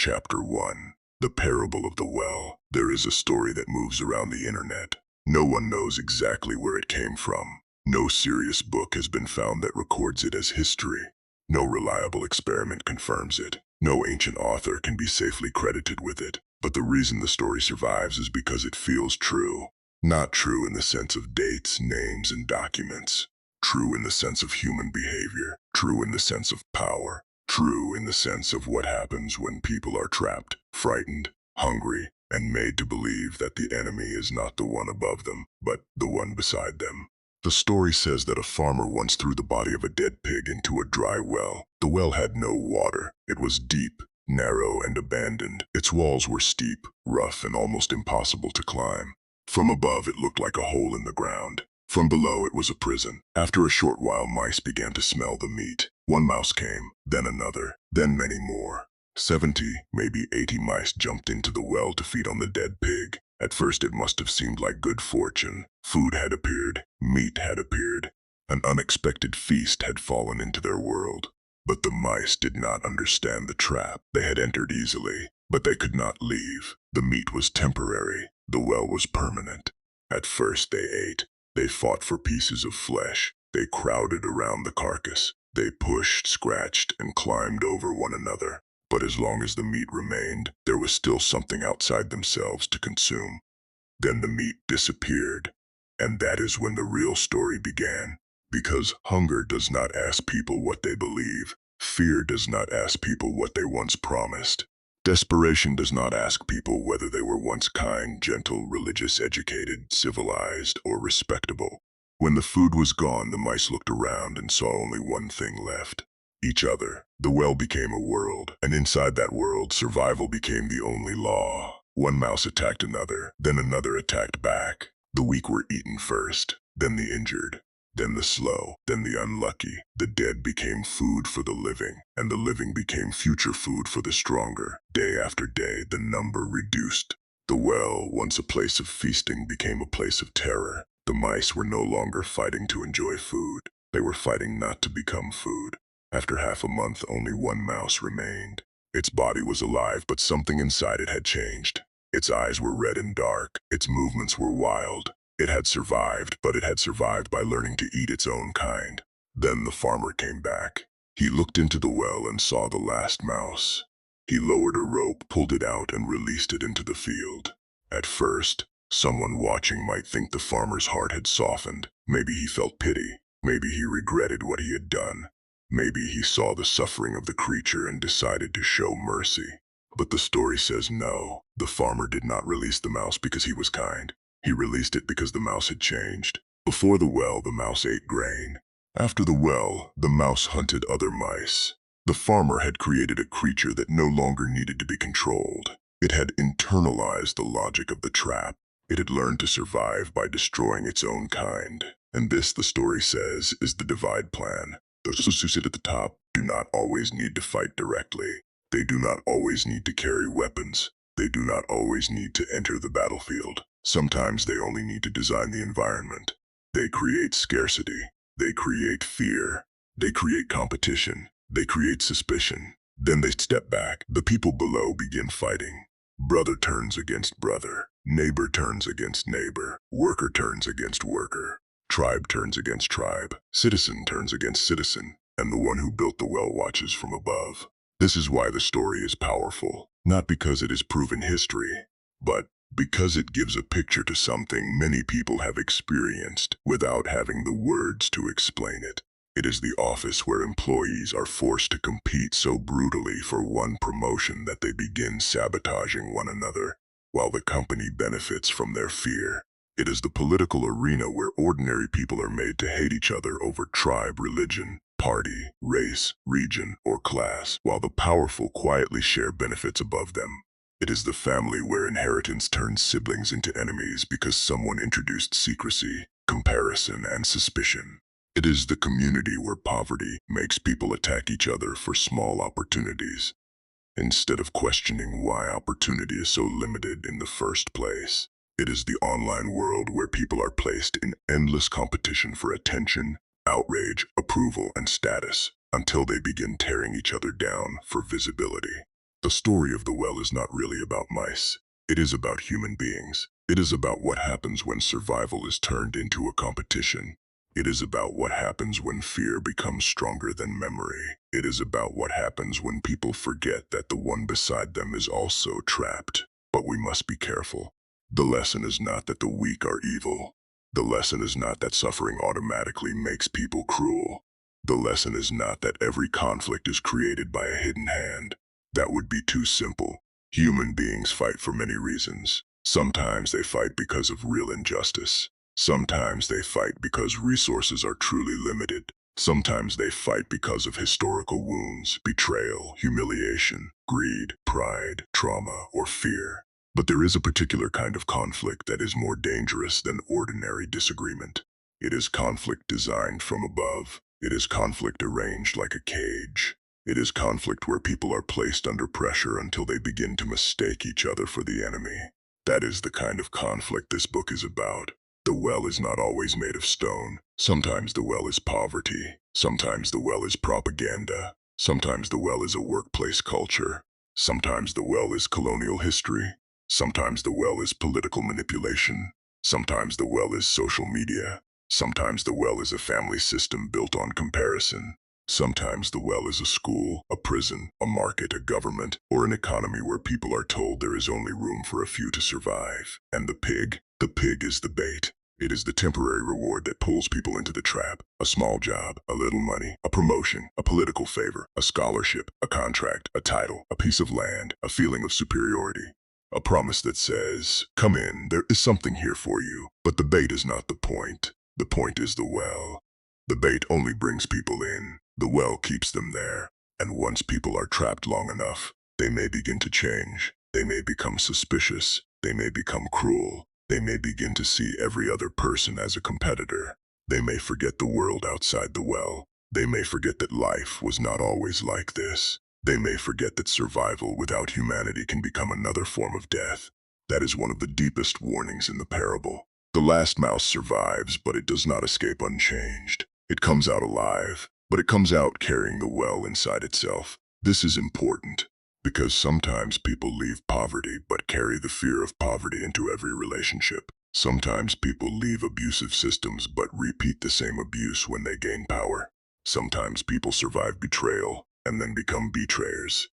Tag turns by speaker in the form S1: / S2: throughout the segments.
S1: Chapter 1. The Parable of the Well. There is a story that moves around the internet. No one knows exactly where it came from. No serious book has been found that records it as history. No reliable experiment confirms it. No ancient author can be safely credited with it. But the reason the story survives is because it feels true. Not true in the sense of dates, names, and documents. True in the sense of human behavior. True in the sense of power. True in the sense of what happens when people are trapped, frightened, hungry, and made to believe that the enemy is not the one above them, but the one beside them. The story says that a farmer once threw the body of a dead pig into a dry well. The well had no water. It was deep, narrow, and abandoned. Its walls were steep, rough, and almost impossible to climb. From above, it looked like a hole in the ground. From below, it was a prison. After a short while, mice began to smell the meat. One mouse came, then another, then many more. 70, maybe 80 mice jumped into the well to feed on the dead pig. At first, it must have seemed like good fortune. Food had appeared, meat had appeared. An unexpected feast had fallen into their world. But the mice did not understand the trap. They had entered easily, but they could not leave. The meat was temporary. The well was permanent. At first, they ate. They fought for pieces of flesh. They crowded around the carcass. They pushed, scratched, and climbed over one another. But as long as the meat remained, there was still something outside themselves to consume. Then the meat disappeared. And that is when the real story began. Because hunger does not ask people what they believe. Fear does not ask people what they once promised. Desperation does not ask people whether they were once kind, gentle, religious, educated, civilized, or respectable. When the food was gone, the mice looked around and saw only one thing left: each other. The well became a world, and inside that world, survival became the only law. One mouse attacked another, then another attacked back. The weak were eaten first, then the injured. Then the slow, then the unlucky. The dead became food for the living, and the living became future food for the stronger. Day after day, the number reduced. The well, once a place of feasting, became a place of terror. The mice were no longer fighting to enjoy food. They were fighting not to become food. After half a month, only one mouse remained. Its body was alive, but something inside it had changed. Its eyes were red and dark. Its movements were wild. It had survived, but it had survived by learning to eat its own kind. Then the farmer came back. He looked into the well and saw the last mouse. He lowered a rope, pulled it out, and released it into the field. At first, someone watching might think the farmer's heart had softened. Maybe he felt pity. Maybe he regretted what he had done. Maybe he saw the suffering of the creature and decided to show mercy. But the story says no. The farmer did not release the mouse because he was kind. He released it because the mouse had changed. Before the well, the mouse ate grain. After the well, the mouse hunted other mice. The farmer had created a creature that no longer needed to be controlled. It had internalized the logic of the trap. It had learned to survive by destroying its own kind. And this, the story says, is the divide plan. Those who sit at the top do not always need to fight directly. They do not always need to carry weapons. They do not always need to enter the battlefield. Sometimes they only need to design the environment. They create scarcity. They create fear. They create competition. They create suspicion. Then they step back. The people below begin fighting. Brother turns against brother. Neighbor turns against neighbor. Worker turns against worker. Tribe turns against tribe. Citizen turns against citizen. And the one who built the well watches from above. This is why the story is powerful. Not because it is proven history, but because it gives a picture to something many people have experienced without having the words to explain it. It is the office where employees are forced to compete so brutally for one promotion that they begin sabotaging one another, while the company benefits from their fear. It is the political arena where ordinary people are made to hate each other over tribe, religion, party, race, region, or class, while the powerful quietly share benefits above them. It is the family where inheritance turns siblings into enemies because someone introduced secrecy, comparison, and suspicion. It is the community where poverty makes people attack each other for small opportunities, instead of questioning why opportunity is so limited in the first place. It is the online world where people are placed in endless competition for attention, outrage, approval, and status, until they begin tearing each other down for visibility. The story of the well is not really about mice. It is about human beings. It is about what happens when survival is turned into a competition. It is about what happens when fear becomes stronger than memory. It is about what happens when people forget that the one beside them is also trapped. But we must be careful. The lesson is not that the weak are evil. The lesson is not that suffering automatically makes people cruel. The lesson is not that every conflict is created by a hidden hand. That would be too simple. Human beings fight for many reasons. Sometimes they fight because of real injustice. Sometimes they fight because resources are truly limited. Sometimes they fight because of historical wounds, betrayal, humiliation, greed, pride, trauma, or fear. But there is a particular kind of conflict that is more dangerous than ordinary disagreement. It is conflict designed from above. It is conflict arranged like a cage. It is conflict where people are placed under pressure until they begin to mistake each other for the enemy. That is the kind of conflict this book is about. The well is not always made of stone. Sometimes the well is poverty. Sometimes the well is propaganda. Sometimes the well is a workplace culture. Sometimes the well is colonial history. Sometimes the well is political manipulation. Sometimes the well is social media. Sometimes the well is a family system built on comparison. Sometimes the well is a school, a prison, a market, a government, or an economy where people are told there is only room for a few to survive. And the pig is the bait. It is the temporary reward that pulls people into the trap. A small job, a little money, a promotion, a political favor, a scholarship, a contract, a title, a piece of land, a feeling of superiority. A promise that says, come in, there is something here for you. But the bait is not the point. The point is the well. The bait only brings people in. The well keeps them there. And once people are trapped long enough, they may begin to change. They may become suspicious. They may become cruel. They may begin to see every other person as a competitor. They may forget the world outside the well. They may forget that life was not always like this. They may forget that survival without humanity can become another form of death. That is one of the deepest warnings in the parable. The last mouse survives, but it does not escape unchanged. It comes out alive, but it comes out carrying the well inside itself. This is important, because sometimes people leave poverty but carry the fear of poverty into every relationship. Sometimes people leave abusive systems but repeat the same abuse when they gain power. Sometimes people survive betrayal and then become betrayers.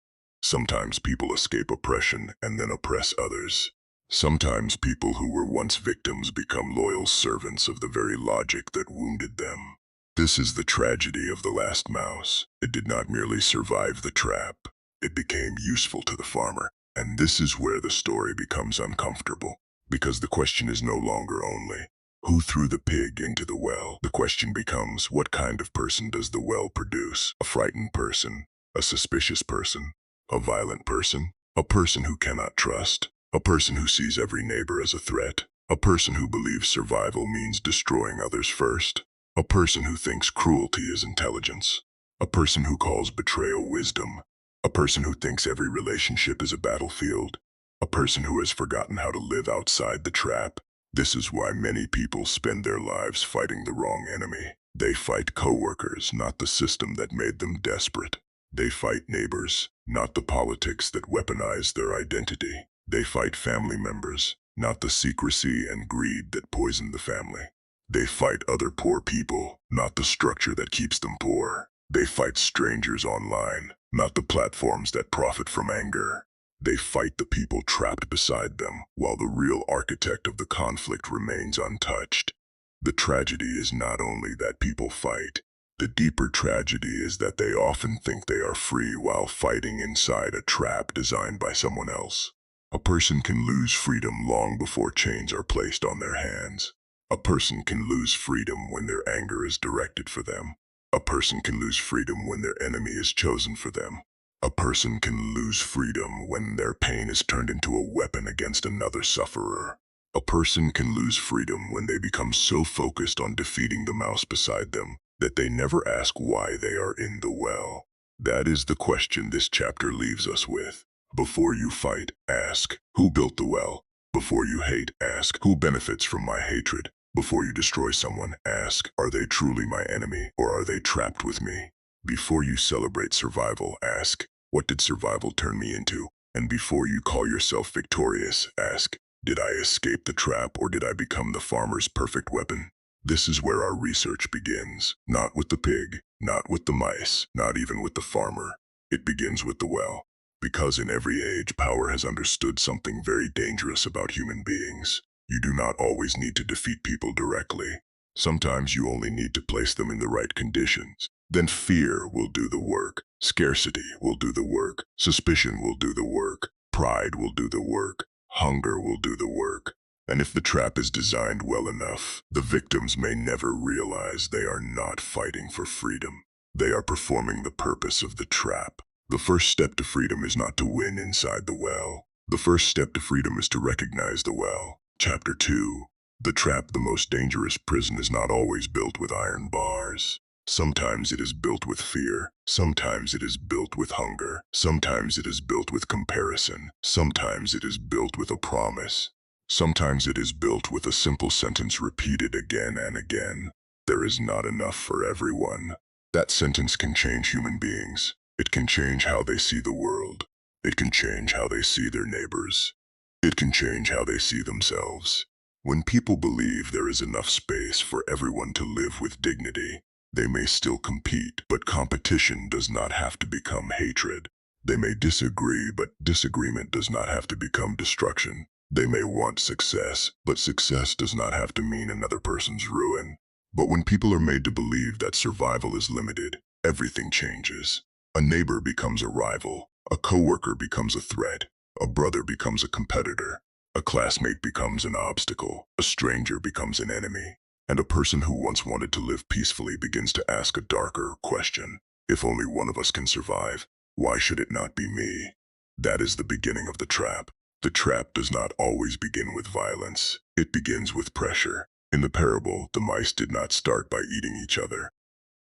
S1: Sometimes people escape oppression and then oppress others. Sometimes people who were once victims become loyal servants of the very logic that wounded them. This is the tragedy of the last mouse. It did not merely survive the trap. It became useful to the farmer. And this is where the story becomes uncomfortable. Because the question is no longer only, who threw the pig into the well? The question becomes, what kind of person does the well produce? A frightened person? A suspicious person? A violent person? A person who cannot trust? A person who sees every neighbor as a threat? A person who believes survival means destroying others first? A person who thinks cruelty is intelligence? A person who calls betrayal wisdom? A person who thinks every relationship is a battlefield? A person who has forgotten how to live outside the trap? This is why many people spend their lives fighting the wrong enemy. They fight coworkers, not the system that made them desperate. They fight neighbors, not the politics that weaponize their identity. They fight family members, not the secrecy and greed that poison the family. They fight other poor people, not the structure that keeps them poor. They fight strangers online, not the platforms that profit from anger. They fight the people trapped beside them, while the real architect of the conflict remains untouched. The tragedy is not only that people fight. The deeper tragedy is that they often think they are free while fighting inside a trap designed by someone else. A person can lose freedom long before chains are placed on their hands. A person can lose freedom when their anger is directed for them. A person can lose freedom when their enemy is chosen for them. A person can lose freedom when their pain is turned into a weapon against another sufferer. A person can lose freedom when they become so focused on defeating the mouse beside them that they never ask why they are in the well. That is the question this chapter leaves us with. Before you fight, ask, who built the well? Before you hate, ask, who benefits from my hatred? Before you destroy someone, ask, are they truly my enemy or are they trapped with me? Before you celebrate survival, ask, What did survival turn me into? And before you call yourself victorious, ask, did I escape the trap or did I become the farmer's perfect weapon? This is where our research begins. Not with the pig, not with the mice, not even with the farmer. It begins with the well. Because in every age, power has understood something very dangerous about human beings. You do not always need to defeat people directly. Sometimes you only need to place them in the right conditions. Then fear will do the work. Scarcity will do the work. Suspicion will do the work. Pride will do the work. Hunger will do the work. And if the trap is designed well enough, the victims may never realize they are not fighting for freedom. They are performing the purpose of the trap. The first step to freedom is not to win inside the well. The first step to freedom is to recognize the well. Chapter 2. The trap, the most dangerous prison, is not always built with iron bars. Sometimes it is built with fear. Sometimes it is built with hunger. Sometimes it is built with comparison. Sometimes it is built with a promise. Sometimes it is built with a simple sentence repeated again and again. There is not enough for everyone. That sentence can change human beings. It can change how they see the world. It can change how they see their neighbors. It can change how they see themselves. When people believe there is enough space for everyone to live with dignity, they may still compete, but competition does not have to become hatred. They may disagree, but disagreement does not have to become destruction. They may want success, but success does not have to mean another person's ruin. But when people are made to believe that survival is limited, everything changes. A neighbor becomes a rival. A coworker becomes a threat. A brother becomes a competitor. A classmate becomes an obstacle. A stranger becomes an enemy. And a person who once wanted to live peacefully begins to ask a darker question. If only one of us can survive, why should it not be me? That is the beginning of the trap. The trap does not always begin with violence. It begins with pressure. In the parable, the mice did not start by eating each other.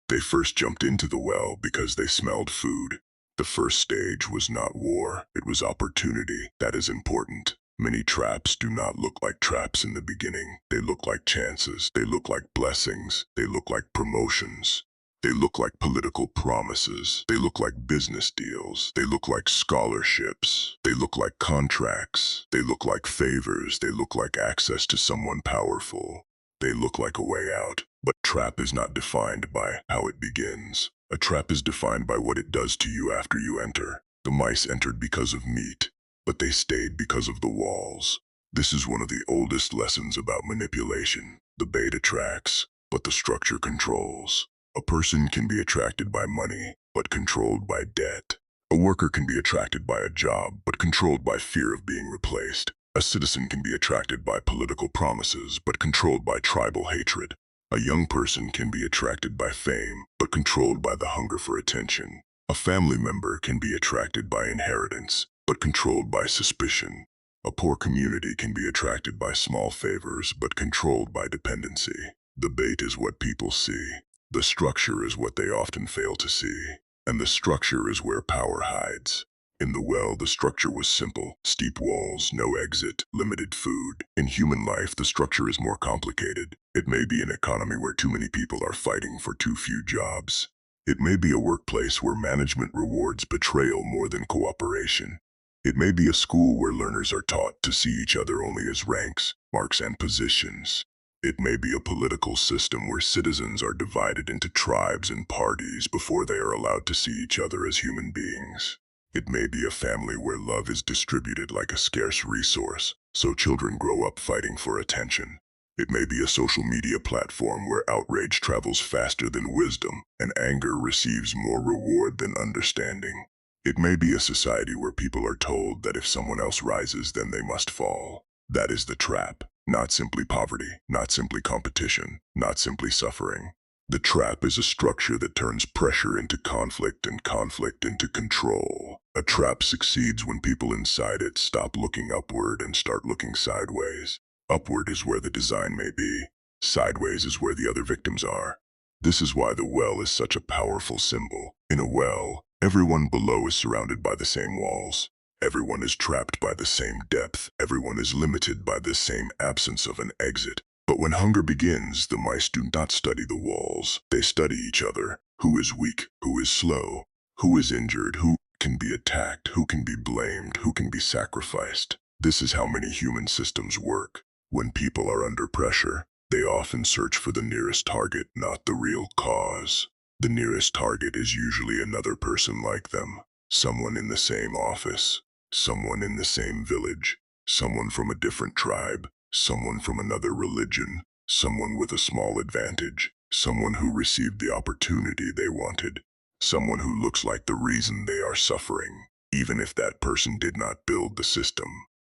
S1: They first jumped into the well because they smelled food. The first stage was not war, it was opportunity. That is important. Many traps do not look like traps in the beginning. They look like chances. They look like blessings. They look like promotions. They look like political promises. They look like business deals. They look like scholarships. They look like contracts. They look like favors. They look like access to someone powerful. They look like a way out. But trap is not defined by how it begins. A trap is defined by what it does to you after you enter. The mice entered because of meat, but they stayed because of the walls. This is one of the oldest lessons about manipulation. The bait attracts, but the structure controls. A person can be attracted by money, but controlled by debt. A worker can be attracted by a job, but controlled by fear of being replaced. A citizen can be attracted by political promises, but controlled by tribal hatred. A young person can be attracted by fame, but controlled by the hunger for attention. A family member can be attracted by inheritance, but controlled by suspicion. A poor community can be attracted by small favors, but controlled by dependency. The bait is what people see. The structure is what they often fail to see. And the structure is where power hides. In the well, the structure was simple. Steep walls, no exit, limited food. In human life, the structure is more complicated. It may be an economy where too many people are fighting for too few jobs. It may be a workplace where management rewards betrayal more than cooperation. It may be a school where learners are taught to see each other only as ranks, marks, and positions. It may be a political system where citizens are divided into tribes and parties before they are allowed to see each other as human beings. It may be a family where love is distributed like a scarce resource, so children grow up fighting for attention. It may be a social media platform where outrage travels faster than wisdom, and anger receives more reward than understanding. It may be a society where people are told that if someone else rises, then they must fall. That is the trap. Not simply poverty, not simply competition, not simply suffering. The trap is a structure that turns pressure into conflict and conflict into control. A trap succeeds when people inside it stop looking upward and start looking sideways. Upward is where the design may be. Sideways is where the other victims are. This is why the well is such a powerful symbol. In a well, everyone below is surrounded by the same walls. Everyone is trapped by the same depth. Everyone is limited by the same absence of an exit. But when hunger begins, the mice do not study the walls. They study each other. Who is weak? Who is slow? Who is injured? Who can be attacked, who can be blamed, who can be sacrificed. This is how many human systems work. When people are under pressure, they often search for the nearest target, not the real cause. The nearest target is usually another person like them, someone in the same office, someone in the same village, someone from a different tribe, someone from another religion, someone with a small advantage, someone who received the opportunity they wanted, someone who looks like the reason they are suffering, even if that person did not build the system.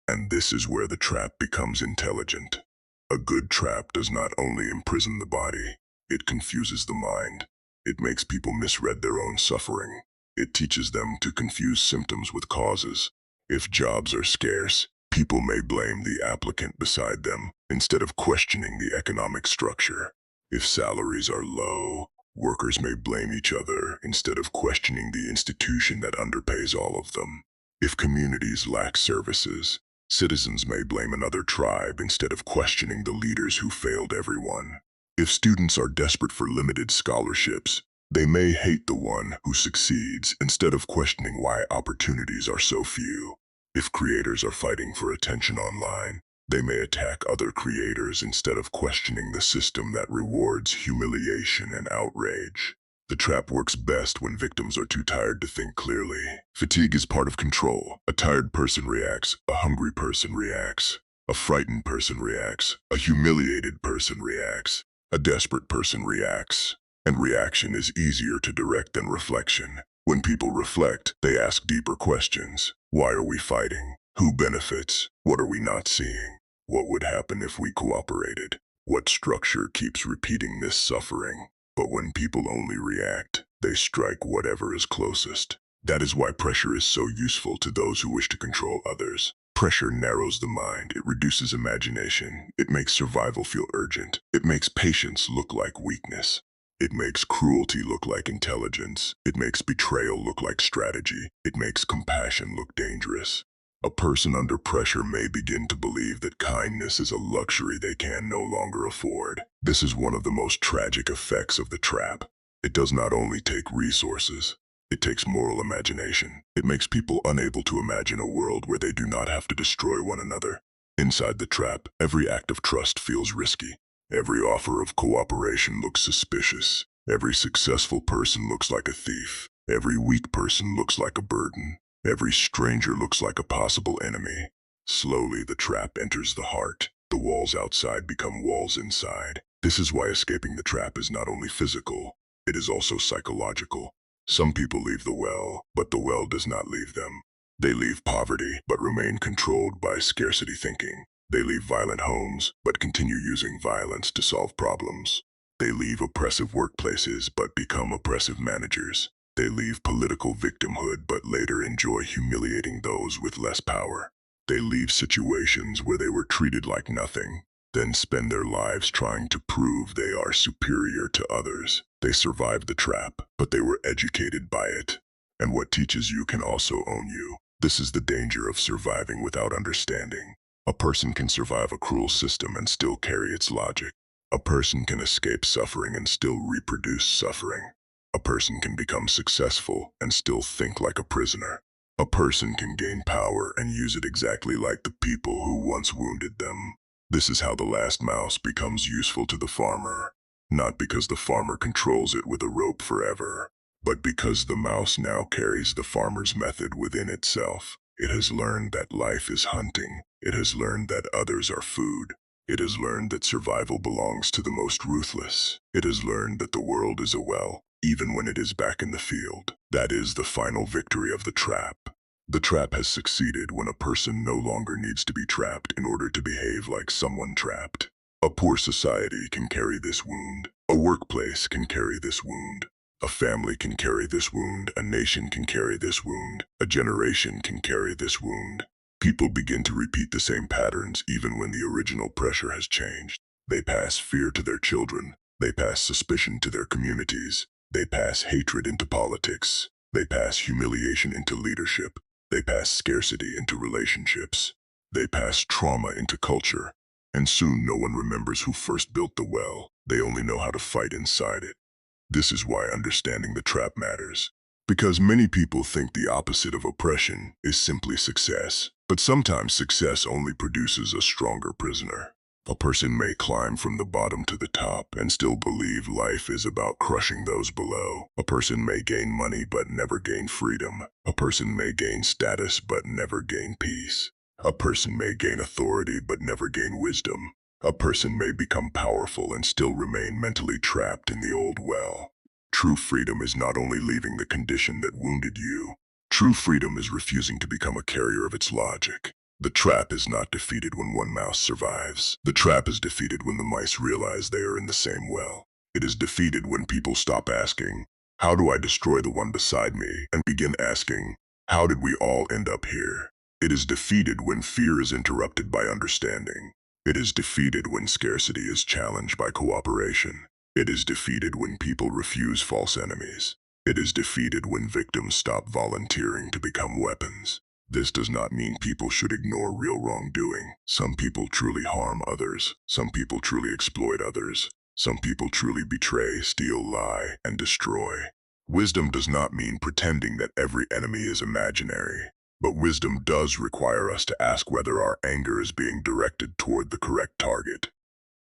S1: And this is where the trap becomes intelligent. A good trap does not only imprison the body, it confuses the mind. It makes people misread their own suffering. It teaches them to confuse symptoms with causes. If jobs are scarce, people may blame the applicant beside them instead of questioning the economic structure. If salaries are low, workers may blame each other instead of questioning the institution that underpays all of them. If communities lack services, citizens may blame another tribe instead of questioning the leaders who failed everyone. If students are desperate for limited scholarships, they may hate the one who succeeds instead of questioning why opportunities are so few. If creators are fighting for attention online, they may attack other creators instead of questioning the system that rewards humiliation and outrage. The trap works best when victims are too tired to think clearly. Fatigue is part of control. A tired person reacts, a hungry person reacts, a frightened person reacts, a humiliated person reacts, a desperate person reacts. And reaction is easier to direct than reflection. When people reflect, they ask deeper questions. Why are we fighting? Who benefits? What are we not seeing? What would happen if we cooperated? What structure keeps repeating this suffering? But when people only react, they strike whatever is closest. That is why pressure is so useful to those who wish to control others. Pressure narrows the mind, it reduces imagination, it makes survival feel urgent, it makes patience look like weakness. It makes cruelty look like intelligence. It makes betrayal look like strategy. It makes compassion look dangerous. A person under pressure may begin to believe that kindness is a luxury they can no longer afford. This is one of the most tragic effects of the trap. It does not only take resources, it takes moral imagination. It makes people unable to imagine a world where they do not have to destroy one another. Inside the trap, every act of trust feels risky. Every offer of cooperation looks suspicious. Every successful person looks like a thief. Every weak person looks like a burden. Every stranger looks like a possible enemy. Slowly, the trap enters the heart. The walls outside become walls inside. This is why escaping the trap is not only physical, it is also psychological. Some people leave the well, but the well does not leave them. They leave poverty, but remain controlled by scarcity thinking. They leave violent homes, but continue using violence to solve problems. They leave oppressive workplaces, but become oppressive managers. They leave political victimhood, but later enjoy humiliating those with less power. They leave situations where they were treated like nothing, then spend their lives trying to prove they are superior to others. They survived the trap, but they were educated by it. And what teaches you can also own you. This is the danger of surviving without understanding. A person can survive a cruel system and still carry its logic. A person can escape suffering and still reproduce suffering. A person can become successful and still think like a prisoner. A person can gain power and use it exactly like the people who once wounded them. This is how the last mouse becomes useful to the farmer. Not because the farmer controls it with a rope forever, but because the mouse now carries the farmer's method within itself. It has learned that life is hunting. It has learned that others are food. It has learned that survival belongs to the most ruthless. It has learned that the world is a well, even when it is back in the field. That is the final victory of the trap. The trap has succeeded when a person no longer needs to be trapped in order to behave like someone trapped. A poor society can carry this wound. A workplace can carry this wound. A family can carry this wound, a nation can carry this wound, a generation can carry this wound. People begin to repeat the same patterns even when the original pressure has changed. They pass fear to their children. They pass suspicion to their communities. They pass hatred into politics. They pass humiliation into leadership. They pass scarcity into relationships. They pass trauma into culture. And soon no one remembers who first built the well. They only know how to fight inside it. This is why understanding the trap matters. Because many people think the opposite of oppression is simply success. But sometimes success only produces a stronger prisoner. A person may climb from the bottom to the top and still believe life is about crushing those below. A person may gain money but never gain freedom. A person may gain status but never gain peace. A person may gain authority but never gain wisdom. A person may become powerful and still remain mentally trapped in the old well. True freedom is not only leaving the condition that wounded you. True freedom is refusing to become a carrier of its logic. The trap is not defeated when one mouse survives. The trap is defeated when the mice realize they are in the same well. It is defeated when people stop asking, "How do I destroy the one beside me?" and begin asking, "How did we all end up here?" It is defeated when fear is interrupted by understanding. It is defeated when scarcity is challenged by cooperation. It is defeated when people refuse false enemies. It is defeated when victims stop volunteering to become weapons. This does not mean people should ignore real wrongdoing. Some people truly harm others. Some people truly exploit others. Some people truly betray, steal, lie, and destroy. Wisdom does not mean pretending that every enemy is imaginary. But wisdom does require us to ask whether our anger is being directed toward the correct target.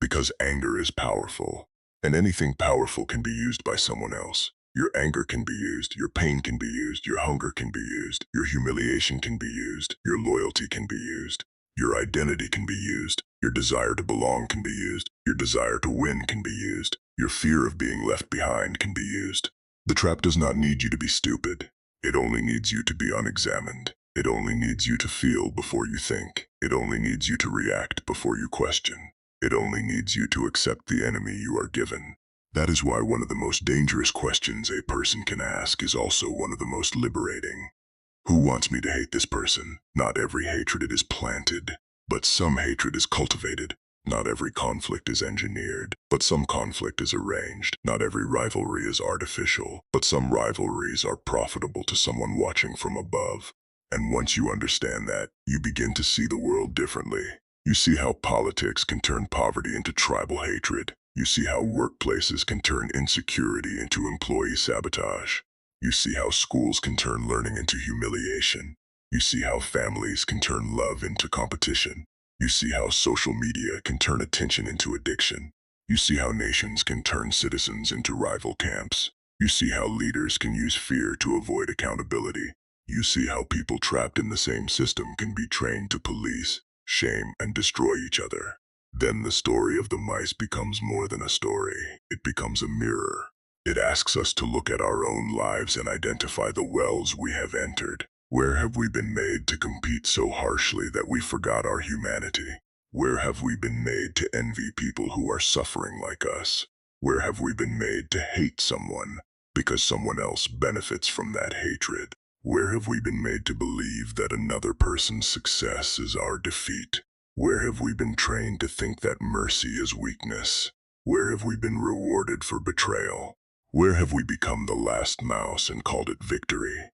S1: Because anger is powerful, and anything powerful can be used by someone else. Your anger can be used, your pain can be used, your hunger can be used, your humiliation can be used, your loyalty can be used, your identity can be used, your desire to belong can be used, your desire to win can be used, your fear of being left behind can be used. The trap does not need you to be stupid. It only needs you to be unexamined. It only needs you to feel before you think. It only needs you to react before you question. It only needs you to accept the enemy you are given. That is why one of the most dangerous questions a person can ask is also one of the most liberating. Who wants me to hate this person? Not every hatred is planted, but some hatred is cultivated. Not every conflict is engineered, but some conflict is arranged. Not every rivalry is artificial, but some rivalries are profitable to someone watching from above. And once you understand that, you begin to see the world differently. You see how politics can turn poverty into tribal hatred. You see how workplaces can turn insecurity into employee sabotage. You see how schools can turn learning into humiliation. You see how families can turn love into competition. You see how social media can turn attention into addiction. You see how nations can turn citizens into rival camps. You see how leaders can use fear to avoid accountability. You see how people trapped in the same system can be trained to police, shame, and destroy each other. Then the story of the mice becomes more than a story. It becomes a mirror. It asks us to look at our own lives and identify the wells we have entered. Where have we been made to compete so harshly that we forgot our humanity? Where have we been made to envy people who are suffering like us? Where have we been made to hate someone because someone else benefits from that hatred? Where have we been made to believe that another person's success is our defeat? Where have we been trained to think that mercy is weakness? Where have we been rewarded for betrayal? Where have we become the last mouse and called it victory?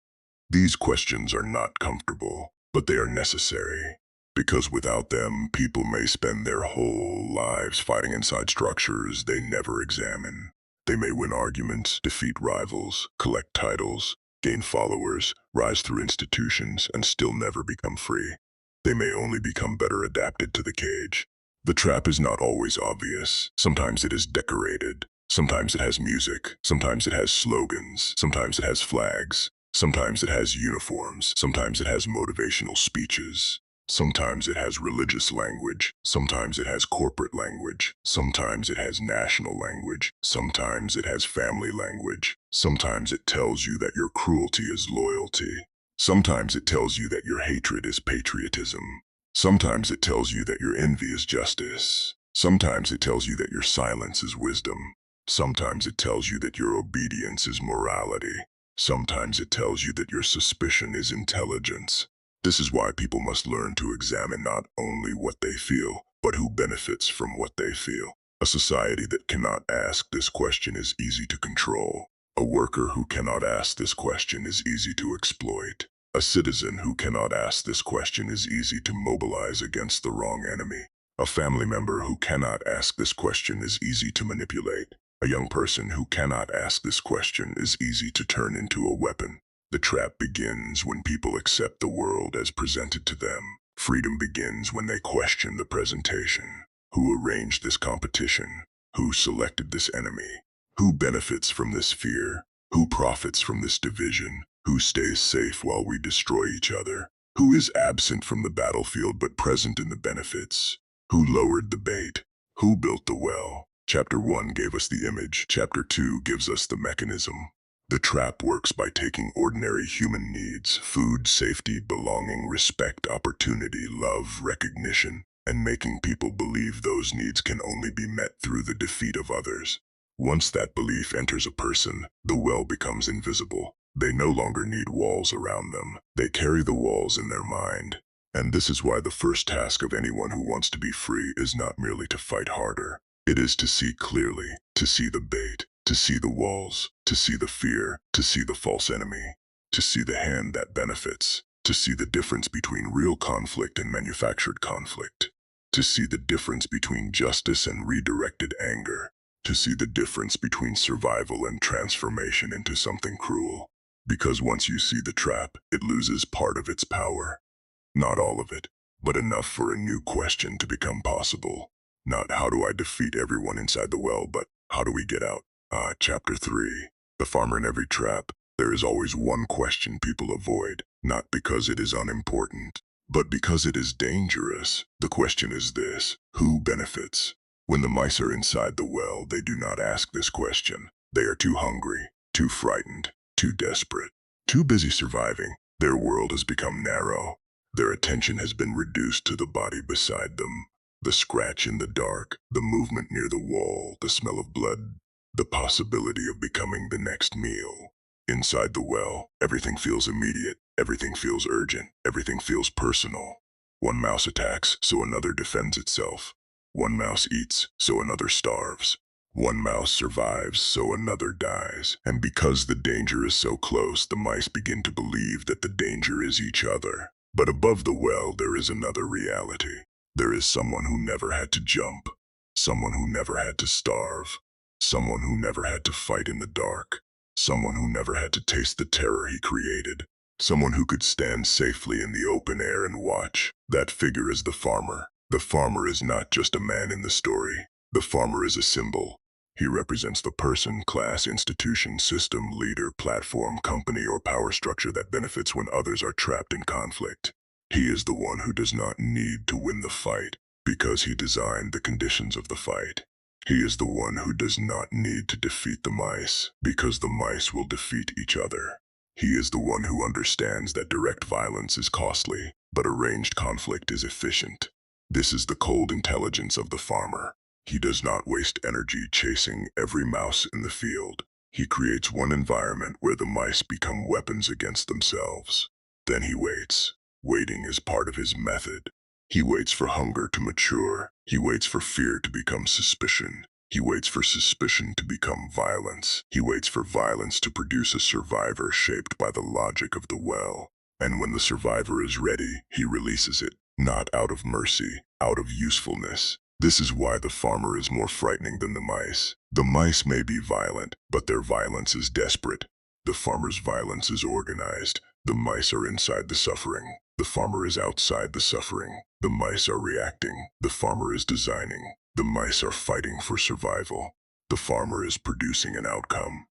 S1: These questions are not comfortable, but they are necessary. Because without them, people may spend their whole lives fighting inside structures they never examine. They may win arguments, defeat rivals, collect titles, gain followers, rise through institutions, and still never become free. They may only become better adapted to the cage. The trap is not always obvious. Sometimes it is decorated. Sometimes it has music. Sometimes it has slogans. Sometimes it has flags. Sometimes it has uniforms. Sometimes it has motivational speeches. Sometimes it has religious language. Sometimes it has corporate language. Sometimes it has national language. Sometimes it has family language. Sometimes it tells you that your cruelty is loyalty. Sometimes it tells you that your hatred is patriotism. Sometimes it tells you that your envy is justice. Sometimes it tells you that your silence is wisdom. Sometimes it tells you that your obedience is morality. Sometimes it tells you that your suspicion is intelligence. This is why people must learn to examine not only what they feel, but who benefits from what they feel. A society that cannot ask this question is easy to control. A worker who cannot ask this question is easy to exploit. A citizen who cannot ask this question is easy to mobilize against the wrong enemy. A family member who cannot ask this question is easy to manipulate. A young person who cannot ask this question is easy to turn into a weapon. The trap begins when people accept the world as presented to them. Freedom begins when they question the presentation. Who arranged this competition? Who selected this enemy? Who benefits from this fear? Who profits from this division? Who stays safe while we destroy each other? Who is absent from the battlefield but present in the benefits? Who lowered the bait? Who built the well? Chapter 1 gave us the image. Chapter 2 gives us the mechanism. The trap works by taking ordinary human needs, food, safety, belonging, respect, opportunity, love, recognition, and making people believe those needs can only be met through the defeat of others. Once that belief enters a person, the well becomes invisible. They no longer need walls around them. They carry the walls in their mind. And this is why the first task of anyone who wants to be free is not merely to fight harder. It is to see clearly, to see the bait, to see the walls, to see the fear, to see the false enemy, to see the hand that benefits, to see the difference between real conflict and manufactured conflict, to see the difference between justice and redirected anger, to see the difference between survival and transformation into something cruel. Because once you see the trap, it loses part of its power. Not all of it, but enough for a new question to become possible. Not how do I defeat everyone inside the well, but how do we get out? Chapter 3. The farmer in every trap. There is always one question people avoid, not because it is unimportant, but because it is dangerous. The question is this: who benefits? When the mice are inside the well, they do not ask this question. They are too hungry, too frightened, too desperate, too busy surviving. Their world has become narrow. Their attention has been reduced to the body beside them. The scratch in the dark, the movement near the wall, the smell of blood, the possibility of becoming the next meal. Inside the well, everything feels immediate, everything feels urgent, everything feels personal. One mouse attacks, so another defends itself. One mouse eats, so another starves. One mouse survives, so another dies. And because the danger is so close, the mice begin to believe that the danger is each other. But above the well, there is another reality. There is someone who never had to jump, someone who never had to starve, someone who never had to fight in the dark, someone who never had to taste the terror he created, someone who could stand safely in the open air and watch. That figure is the farmer. The farmer is not just a man in the story. The farmer is a symbol. He represents the person, class, institution, system, leader, platform, company, or power structure that benefits when others are trapped in conflict. He is the one who does not need to win the fight because he designed the conditions of the fight. He is the one who does not need to defeat the mice because the mice will defeat each other. He is the one who understands that direct violence is costly, but arranged conflict is efficient. This is the cold intelligence of the farmer. He does not waste energy chasing every mouse in the field. He creates one environment where the mice become weapons against themselves. Then he waits. Waiting is part of his method. He waits for hunger to mature. He waits for fear to become suspicion. He waits for suspicion to become violence. He waits for violence to produce a survivor shaped by the logic of the well. And when the survivor is ready, he releases it, not out of mercy, out of usefulness. This is why the farmer is more frightening than the mice. The mice may be violent, but their violence is desperate. The farmer's violence is organized. The mice are inside the suffering. The farmer is outside the suffering. The mice are reacting. The farmer is designing. The mice are fighting for survival. The farmer is producing an outcome.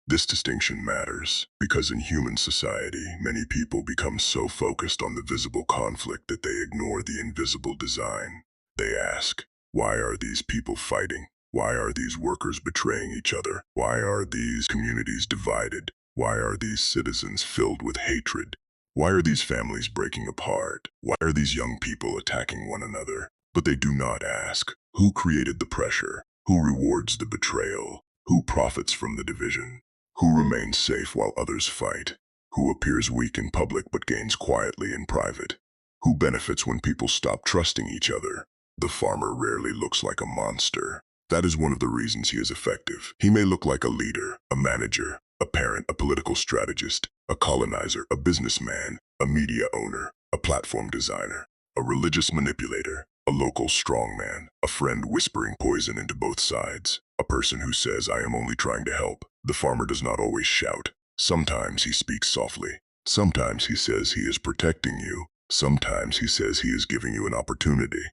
S1: This distinction matters because in human society, many people become so focused on the visible conflict that they ignore the invisible design. They ask, why are these people fighting? Why are these workers betraying each other? Why are these communities divided? Why are these citizens filled with hatred? Why are these families breaking apart? Why are these young people attacking one another? But they do not ask, who created the pressure? Who rewards the betrayal? Who profits from the division? Who remains safe while others fight? Who appears weak in public but gains quietly in private? Who benefits when people stop trusting each other? The farmer rarely looks like a monster. That is one of the reasons he is effective. He may look like a leader, a manager, a parent, a political strategist, a colonizer, a businessman, a media owner, a platform designer, a religious manipulator. A local strongman, a friend whispering poison into both sides, a person who says, "I am only trying to help." The farmer does not always shout. Sometimes he speaks softly. Sometimes he says he is protecting you. Sometimes he says he is giving you an opportunity.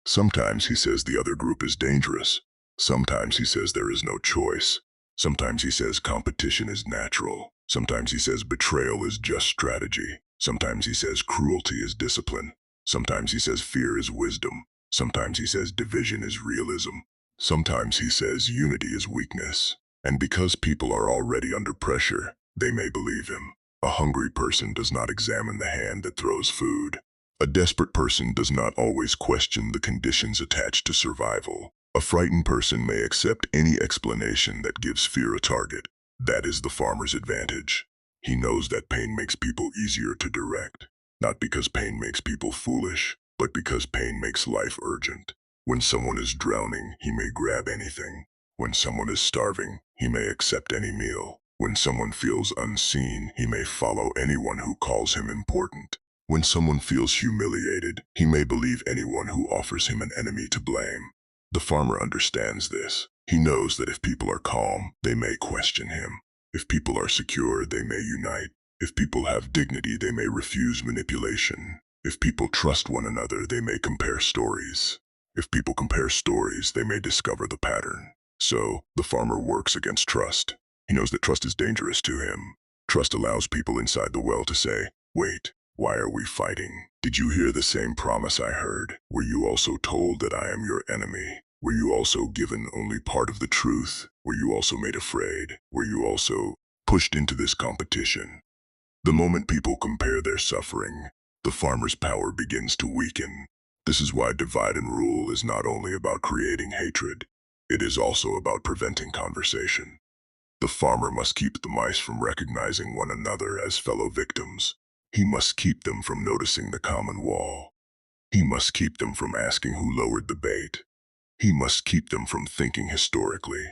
S1: Sometimes he says the other group is dangerous. Sometimes he says there is no choice. Sometimes he says competition is natural. Sometimes he says betrayal is just strategy. Sometimes he says cruelty is discipline. Sometimes he says fear is wisdom. Sometimes he says division is realism. Sometimes he says unity is weakness. And because people are already under pressure, they may believe him. A hungry person does not examine the hand that throws food. A desperate person does not always question the conditions attached to survival. A frightened person may accept any explanation that gives fear a target. That is the farmer's advantage. He knows that pain makes people easier to direct. Not because pain makes people foolish, but because pain makes life urgent. When someone is drowning, he may grab anything. When someone is starving, he may accept any meal. When someone feels unseen, he may follow anyone who calls him important. When someone feels humiliated, he may believe anyone who offers him an enemy to blame. The farmer understands this. He knows that if people are calm, they may question him. If people are secure, they may unite. If people have dignity, they may refuse manipulation. If people trust one another, they may compare stories. If people compare stories, they may discover the pattern. So, the farmer works against trust. He knows that trust is dangerous to him. Trust allows people inside the well to say, "Wait, why are we fighting? Did you hear the same promise I heard? Were you also told that I am your enemy? Were you also given only part of the truth? Were you also made afraid? Were you also pushed into this competition?" The moment people compare their suffering, the farmer's power begins to weaken. This is why divide and rule is not only about creating hatred, it is also about preventing conversation. The farmer must keep the mice from recognizing one another as fellow victims. He must keep them from noticing the common wall. He must keep them from asking who lowered the bait. He must keep them from thinking historically.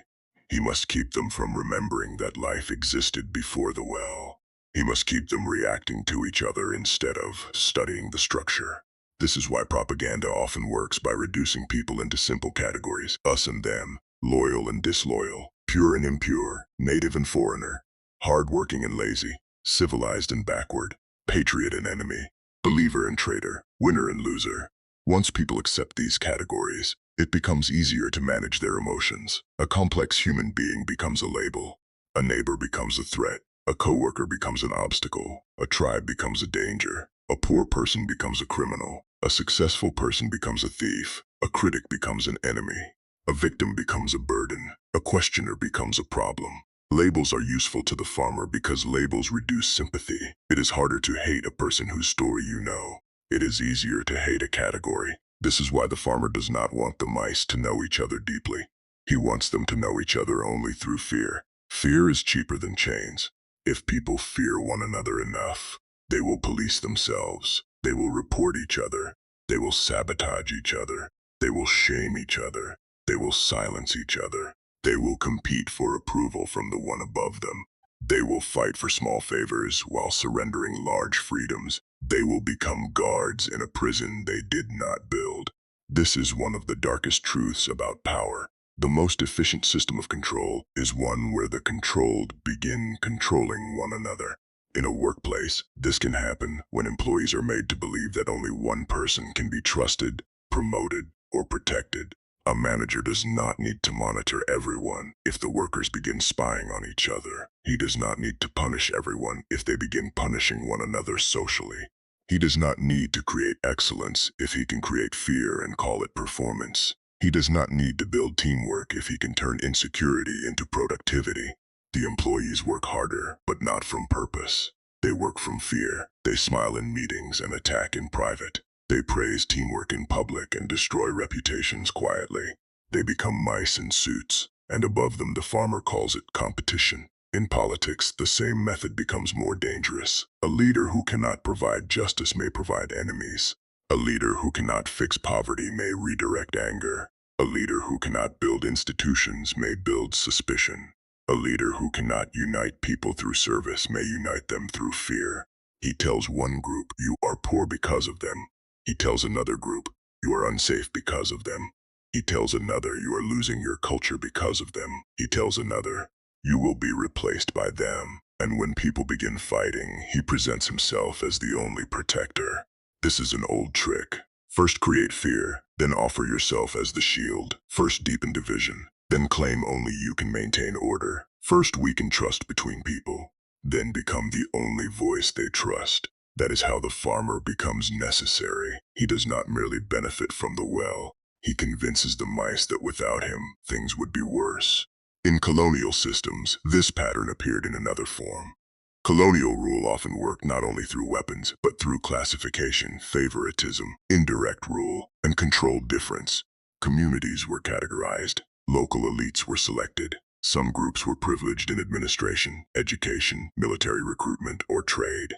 S1: He must keep them from remembering that life existed before the well. He must keep them reacting to each other instead of studying the structure. This is why propaganda often works by reducing people into simple categories: us and them, loyal and disloyal, pure and impure, native and foreigner, hardworking and lazy, civilized and backward, patriot and enemy, believer and traitor, winner and loser. Once people accept these categories, it becomes easier to manage their emotions. A complex human being becomes a label. A neighbor becomes a threat. A coworker becomes an obstacle. A tribe becomes a danger. A poor person becomes a criminal. A successful person becomes a thief. A critic becomes an enemy. A victim becomes a burden. A questioner becomes a problem. Labels are useful to the farmer because labels reduce sympathy. It is harder to hate a person whose story you know. It is easier to hate a category. This is why the farmer does not want the mice to know each other deeply. He wants them to know each other only through fear. Fear is cheaper than chains. If people fear one another enough, they will police themselves. They will report each other. They will sabotage each other. They will shame each other. They will silence each other. They will compete for approval from the one above them. They will fight for small favors while surrendering large freedoms. They will become guards in a prison they did not build. This is one of the darkest truths about power. The most efficient system of control is one where the controlled begin controlling one another. In a workplace, this can happen when employees are made to believe that only one person can be trusted, promoted, or protected. A manager does not need to monitor everyone if the workers begin spying on each other. He does not need to punish everyone if they begin punishing one another socially. He does not need to create excellence if he can create fear and call it performance. He does not need to build teamwork if he can turn insecurity into productivity. The employees work harder, but not from purpose. They work from fear. They smile in meetings and attack in private. They praise teamwork in public and destroy reputations quietly. They become mice in suits, and above them the farmer calls it competition. In politics, the same method becomes more dangerous. A leader who cannot provide justice may provide enemies. A leader who cannot fix poverty may redirect anger. A leader who cannot build institutions may build suspicion. A leader who cannot unite people through service may unite them through fear. He tells one group, "You are poor because of them." He tells another group, You are unsafe because of them. He tells another, you are losing your culture because of them. He tells another, you will be replaced by them. And when people begin fighting, he presents himself as the only protector. This is an old trick. First create fear, then offer yourself as the shield. First deepen division, then claim only you can maintain order. First weaken trust between people, then become the only voice they trust. That is how the farmer becomes necessary. He does not merely benefit from the well. He convinces the mice that without him, things would be worse. In colonial systems, this pattern appeared in another form. Colonial rule often worked not only through weapons, but through classification, favoritism, indirect rule, and controlled difference. Communities were categorized. Local elites were selected. Some groups were privileged in administration, education, military recruitment, or trade.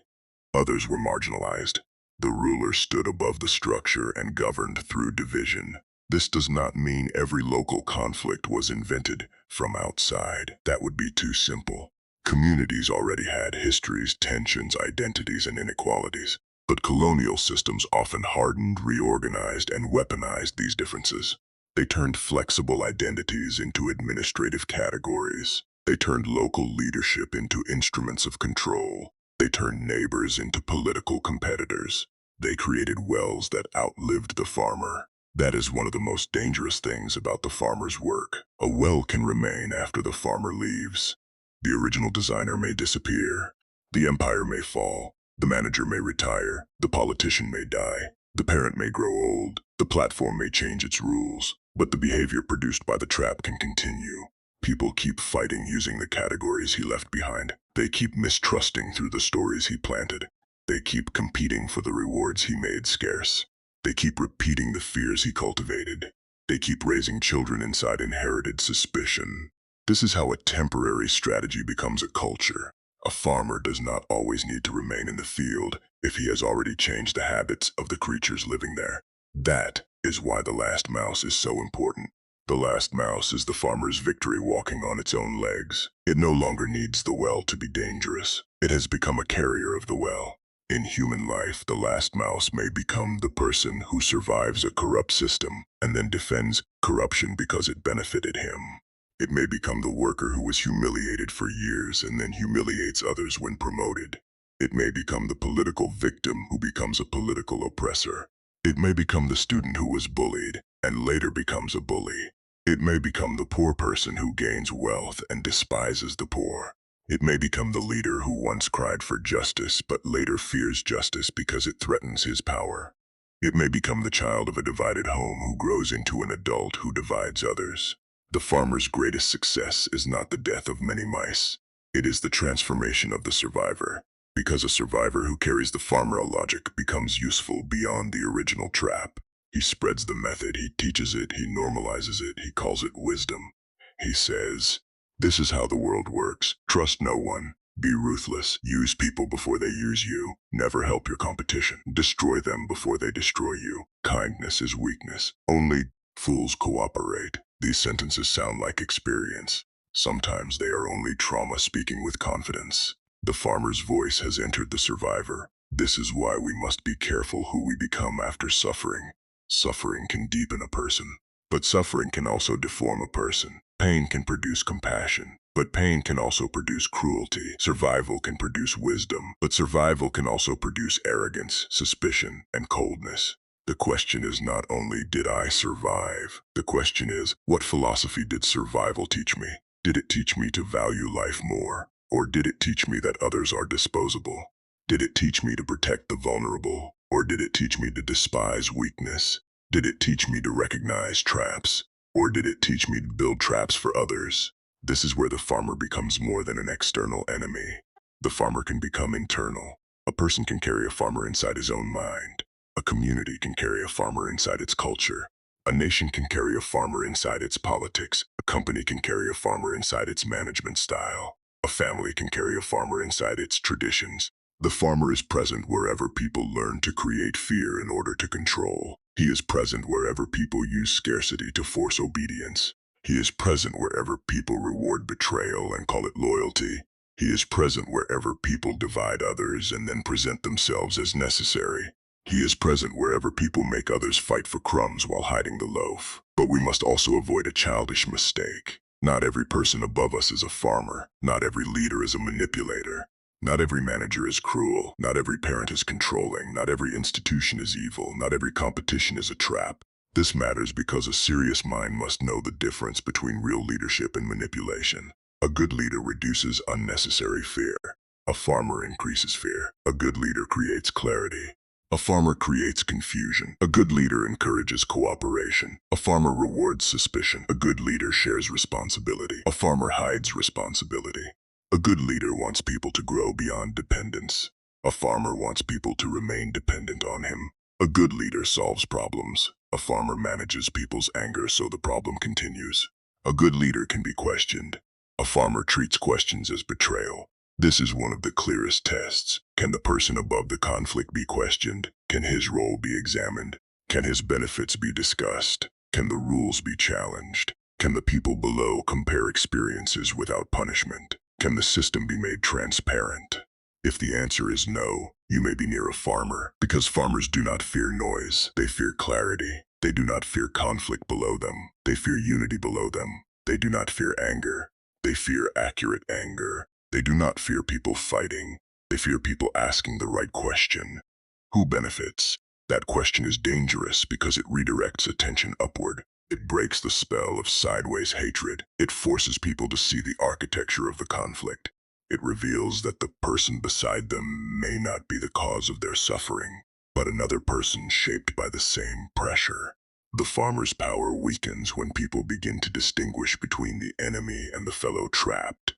S1: Others were marginalized. The ruler stood above the structure and governed through division. This does not mean every local conflict was invented from outside. That would be too simple. Communities already had histories, tensions, identities, and inequalities. But colonial systems often hardened, reorganized, and weaponized these differences. They turned flexible identities into administrative categories. They turned local leadership into instruments of control. They turned neighbors into political competitors. They created wells that outlived the farmer. That is one of the most dangerous things about the farmer's work. A well can remain after the farmer leaves. The original designer may disappear. The empire may fall. The manager may retire. The politician may die. The parent may grow old. The platform may change its rules. But the behavior produced by the trap can continue. People keep fighting using the categories he left behind. They keep mistrusting through the stories he planted. They keep competing for the rewards he made scarce. They keep repeating the fears he cultivated. They keep raising children inside inherited suspicion. This is how a temporary strategy becomes a culture. A farmer does not always need to remain in the field if he has already changed the habits of the creatures living there. That is why the last mouse is so important. The last mouse is the farmer's victory walking on its own legs. It no longer needs the well to be dangerous. It has become a carrier of the well. In human life, the last mouse may become the person who survives a corrupt system and then defends corruption because it benefited him. It may become the worker who was humiliated for years and then humiliates others when promoted. It may become the political victim who becomes a political oppressor. It may become the student who was bullied and later becomes a bully. It may become the poor person who gains wealth and despises the poor. It may become the leader who once cried for justice but later fears justice because it threatens his power. It may become the child of a divided home who grows into an adult who divides others. The farmer's greatest success is not the death of many mice. It is the transformation of the survivor. Because a survivor who carries the farmer logic becomes useful beyond the original trap. He spreads the method, he teaches it, he normalizes it, he calls it wisdom. He says, this is how the world works. Trust no one. Be ruthless. Use people before they use you. Never help your competition. Destroy them before they destroy you. Kindness is weakness. Only fools cooperate. These sentences sound like experience. Sometimes they are only trauma speaking with confidence. The farmer's voice has entered the survivor. This is why we must be careful who we become after suffering. Suffering can deepen a person, but suffering can also deform a person. Pain can produce compassion, but pain can also produce cruelty. Survival can produce wisdom, but survival can also produce arrogance, suspicion, and coldness. The question is not only, did I survive? The question is, what philosophy did survival teach me? Did it teach me to value life more? Or did it teach me that others are disposable? Did it teach me to protect the vulnerable? Or did it teach me to despise weakness? Did it teach me to recognize traps? Or did it teach me to build traps for others? This is where the farmer becomes more than an external enemy. The farmer can become internal. A person can carry a farmer inside his own mind. A community can carry a farmer inside its culture. A nation can carry a farmer inside its politics. A company can carry a farmer inside its management style. A family can carry a farmer inside its traditions. The farmer is present wherever people learn to create fear in order to control. He is present wherever people use scarcity to force obedience. He is present wherever people reward betrayal and call it loyalty. He is present wherever people divide others and then present themselves as necessary. He is present wherever people make others fight for crumbs while hiding the loaf. But we must also avoid a childish mistake. Not every person above us is a farmer. Not every leader is a manipulator. Not every manager is cruel. Not every parent is controlling. Not every institution is evil. Not every competition is a trap. This matters because a serious mind must know the difference between real leadership and manipulation. A good leader reduces unnecessary fear. A farmer increases fear. A good leader creates clarity. A farmer creates confusion. A good leader encourages cooperation. A farmer rewards suspicion. A good leader shares responsibility. A farmer hides responsibility. A good leader wants people to grow beyond dependence. A farmer wants people to remain dependent on him. A good leader solves problems. A farmer manages people's anger so the problem continues. A good leader can be questioned. A farmer treats questions as betrayal. This is one of the clearest tests. Can the person above the conflict be questioned? Can his role be examined? Can his benefits be discussed? Can the rules be challenged? Can the people below compare experiences without punishment? Can the system be made transparent? If the answer is no, you may be near a farmer, because farmers do not fear noise. They fear clarity. They do not fear conflict below them. They fear unity below them. They do not fear anger. They fear accurate anger. They do not fear people fighting. They fear people asking the right question. Who benefits? That question is dangerous because it redirects attention upward. It breaks the spell of sideways hatred. It forces people to see the architecture of the conflict. It reveals that the person beside them may not be the cause of their suffering, but another person shaped by the same pressure. The farmer's power weakens when people begin to distinguish between the enemy and the fellow trapped.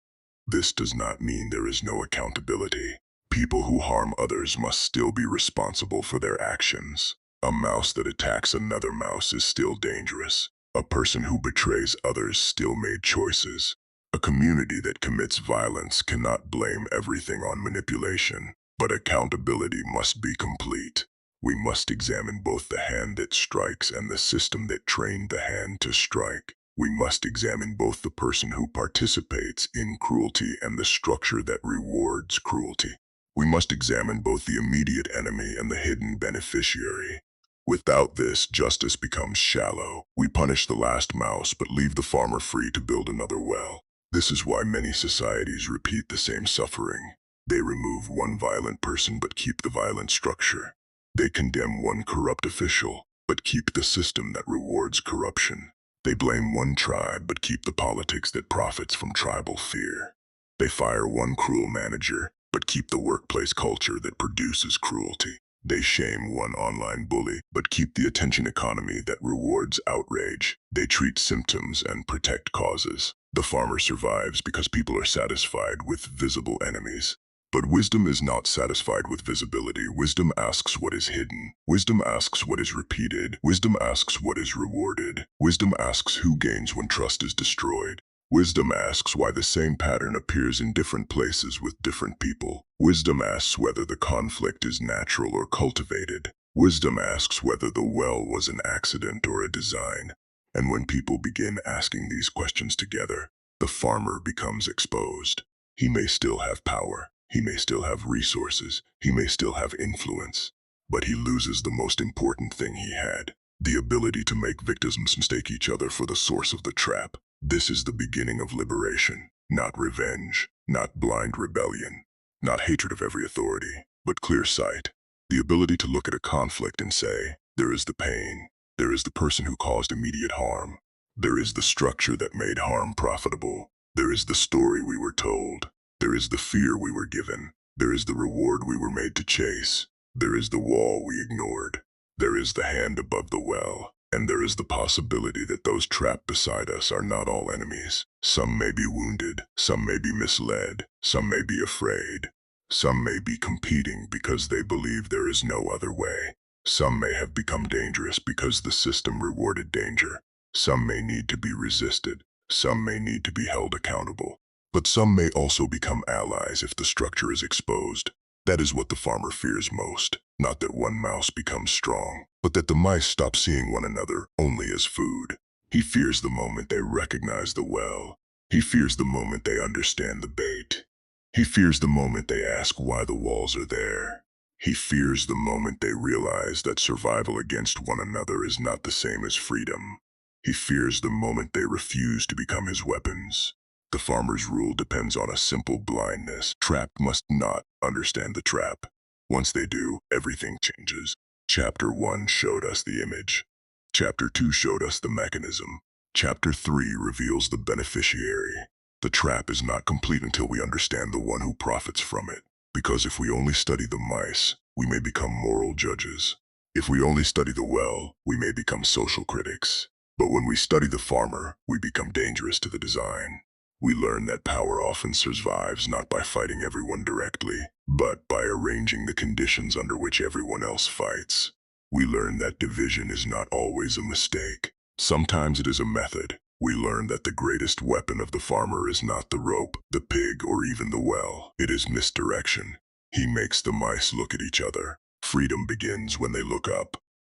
S1: This does not mean there is no accountability. People who harm others must still be responsible for their actions. A mouse that attacks another mouse is still dangerous. A person who betrays others still made choices. A community that commits violence cannot blame everything on manipulation, but accountability must be complete. We must examine both the hand that strikes and the system that trained the hand to strike. We must examine both the person who participates in cruelty and the structure that rewards cruelty. We must examine both the immediate enemy and the hidden beneficiary. Without this, justice becomes shallow. We punish the last mouse but leave the farmer free to build another well. This is why many societies repeat the same suffering. They remove one violent person but keep the violent structure. They condemn one corrupt official but keep the system that rewards corruption. They blame one tribe but keep the politics that profits from tribal fear. They fire one cruel manager but keep the workplace culture that produces cruelty. They shame one online bully but keep the attention economy that rewards outrage. They treat symptoms and protect causes. The farmer survives because people are satisfied with visible enemies. But wisdom is not satisfied with visibility. Wisdom asks what is hidden. Wisdom asks what is repeated. Wisdom asks what is rewarded. Wisdom asks who gains when trust is destroyed. Wisdom asks why the same pattern appears in different places with different people. Wisdom asks whether the conflict is natural or cultivated. Wisdom asks whether the well was an accident or a design. And when people begin asking these questions together, the farmer becomes exposed. He may still have power. He may still have resources, he may still have influence, but he loses the most important thing he had, the ability to make victims mistake each other for the source of the trap. This is the beginning of liberation, not revenge, not blind rebellion, not hatred of every authority, but clear sight. The ability to look at a conflict and say, there is the pain, there is the person who caused immediate harm, there is the structure that made harm profitable, there is the story we were told. There is the fear we were given. There is the reward we were made to chase. There is the wall we ignored. There is the hand above the well. And there is the possibility that those trapped beside us are not all enemies. Some may be wounded. Some may be misled. Some may be afraid. Some may be competing because they believe there is no other way. Some may have become dangerous because the system rewarded danger. Some may need to be resisted. Some may need to be held accountable. But some may also become allies if the structure is exposed. That is what the farmer fears most. Not that one mouse becomes strong, but that the mice stop seeing one another only as food. He fears the moment they recognize the well. He fears the moment they understand the bait. He fears the moment they ask why the walls are there. He fears the moment they realize that survival against one another is not the same as freedom. He fears the moment they refuse to become his weapons. The farmer's rule depends on a simple blindness. Trapped must not understand the trap. Once they do, everything changes. Chapter 1 showed us the image. Chapter 2 showed us the mechanism. Chapter 3 reveals the beneficiary. The trap is not complete until we understand the one who profits from it. Because if we only study the mice, we may become moral judges. If we only study the well, we may become social critics. But when we study the farmer, we become dangerous to the design. We learn that power often survives not by fighting everyone directly, but by arranging the conditions under which everyone else fights. We learn that division is not always a mistake. Sometimes it is a method. We learn that the greatest weapon of the farmer is not the rope, the pig, or even the well. It is misdirection. He makes the mice look at each other. Freedom begins when they look up.